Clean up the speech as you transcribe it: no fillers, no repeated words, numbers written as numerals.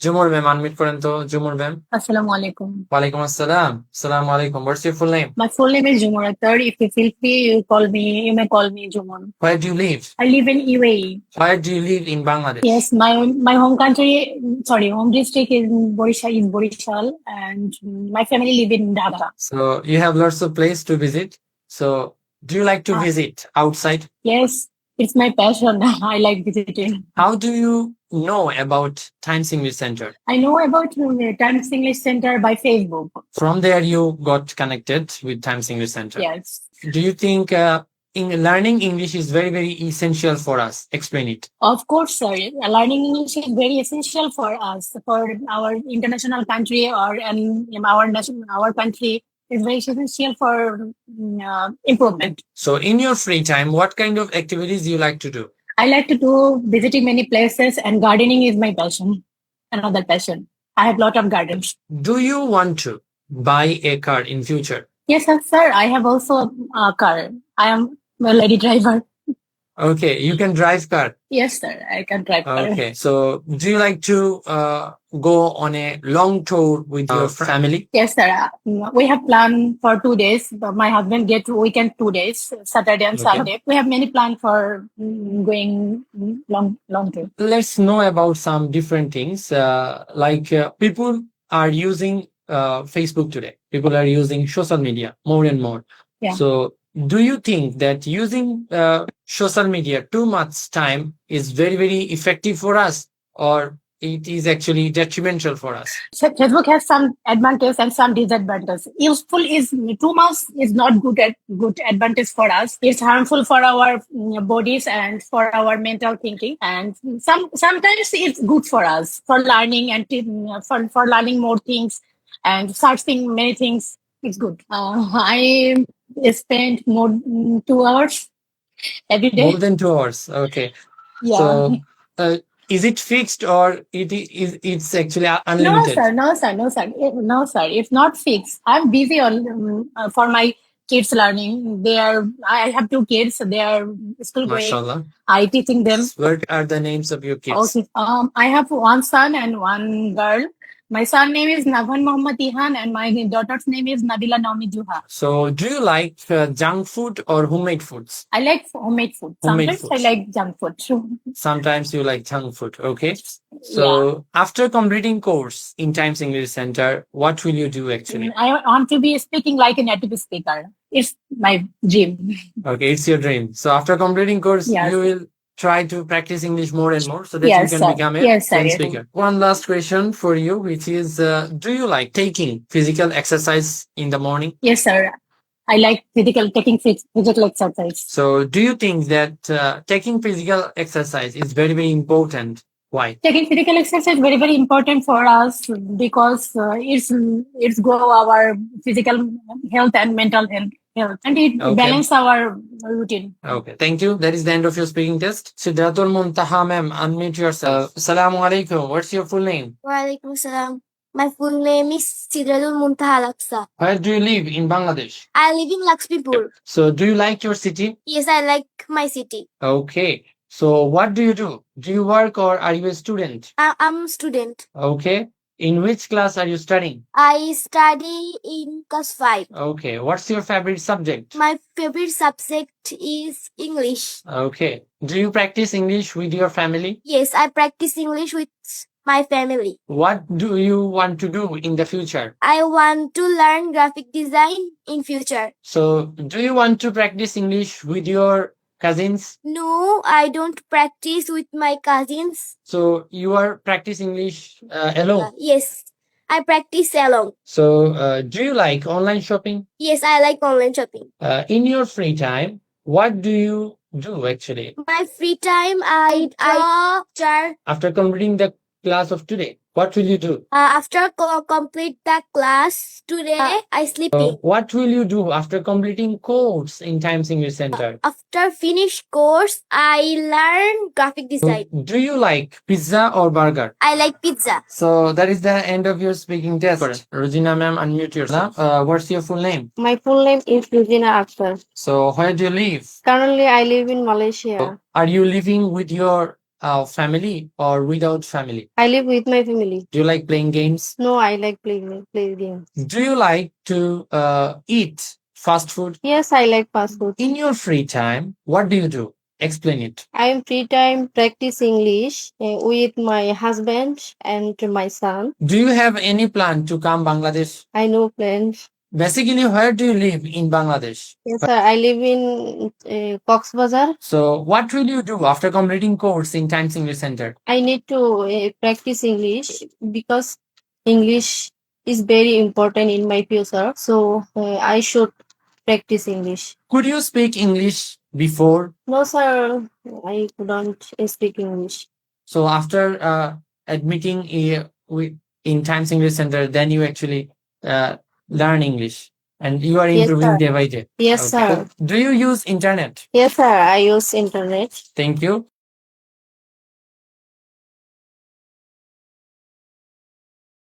Jumur ma'am, unmute করেন তো Jumur ma'am. Assalamu alaikum. Walaikum assalam. Assalamu alaikum. What's your full name? My full name is Jumur Akhtar. If you feel free, you may call me Jumur. Where do you live? I live in UAE. Where do you live in Bangladesh? Yes, my home country, home district is Borishal, and my family live in Dhaka. So you have lots of place to visit. So do you like to visit outside? Yes, it's my passion. I like visiting. How do you know about Times English Center? I know about Times English Center by Facebook. From there you got connected with Times English Center. Yes. Do you think learning English is very, very essential for us? Explain it. Of course, sir. Learning English is very essential for us, for our international country, or our country is very essential for improvement. So in your free time, what kind of activities you like to do? I like to do visiting many places, and gardening is my passion. Another passion. I have lot of gardens. Do you want to buy a car in future? Yes, sir. I have also a car. I am a lady driver. Okay, you can drive car. Yes, sir. I can drive car. Okay, so do you like to go on a long tour with your family? Yes, sir. We have planned for 2 days. My husband get weekend 2 days, Saturday and Okay. Sunday. We have many plans for going long tour. Let's know about some different things. People are using Facebook today. People are using social media more and more. Yeah. So do you think that using social media too much time is very, very effective for us, or it is actually detrimental for us? So Facebook has some advantage and some disadvantage. Useful is too much is not good advantage for us. It's harmful for our bodies and for our mental thinking. And sometimes it's good for us for learning and for learning more things and searching many things. It's good. I spend more 2 hours every day. More than 2 hours. Okay. Yeah. So is it fixed, or it's actually unlimited? No, sir. It's not fixed. I'm busy for my kids learning. I have 2 kids. They are school going. Mashallah. I teaching them. What are the names of your kids? Okay. I have 1 son and 1 girl. My son name is Navhan Mohammad Ihan, and my daughter's name is Nabila Naomi Juha. So do you like junk food or homemade foods? I like homemade food. Homemade Sometimes I foods. like junk food. Sometimes you like junk food. Okay. So after completing course in Times English Center, what will you do actually? I want to be speaking like a native speaker. It's my dream. Okay, it's your dream. So after completing course, Yes. you will try to practice English more and more so that you Yes, can sir. become a Yes, sir. fluent speaker. One last question for you, which is, do you like taking physical exercise in the morning? Yes, sir. I like taking physical exercise. So do you think that taking physical exercise is very, very important? Why? Taking physical exercise very, very important for us because it's grow our physical health and mental health, and it Okay. balance our routine. Okay, thank you. That is the end of your speaking test. Sidratul Muntaha ma'am, unmute yourself. Assalamu alaikum. What's your full name? Walaikum salam. My full name is Sidratul Muntaha Al-Aqsa. Where do you live in Bangladesh? I live in Lakshmipur. So do you like your city? Yes, I like my city. Okay. So what do you do? Do you work, or are you a student? I'm a student. Okay. In which class are you studying? I study in class 5. Okay. What's your favorite subject? My favorite subject is English. Okay. Do you practice English with your family? Yes, I practice English with my family. What do you want to do in the future? I want to learn graphic design in future. So do you want to practice English with your cousins? No, I don't practice with my cousins. So you are practice English alone. Yes, I practice alone. So do you like online shopping? Yes, I like online shopping. In your free time, what do you do actually? My free time, I draw. After completing the class of today, what will you do? After complete the class today, I sleeping. What will you do after completing course in Times English Center? After finish course, I learn graphic design. Do you like pizza or burger? I like pizza. So that is the end of your speaking test. Rosina ma'am, unmute yourself. What's your full name? My full name is Ruzina Akhtar. So where do you live? Currently, I live in Malaysia. Are you living with your family or without family? I live with my family. Do you like playing games? No, I like play games. Do you like to eat fast food? Yes, I like fast food. In your free time, what do you do? Explain it. I am free time practice English with my husband and my son. Do you have any plan to come Bangladesh? I know plans. Basically, where do you live in Bangladesh? Yes, sir. I live in Coxbazar. So, what will you do after completing course in Times English Center? I need to practice English because English is very important in my future. So I should practice English. Could you speak English before? No, sir. I couldn't speak English. So, after admitting in Times English Center, then you actually learn English and you are Yes, improving sir. day by day. Yes, Okay. sir. Do you use internet? Yes, sir. I use internet. Thank you.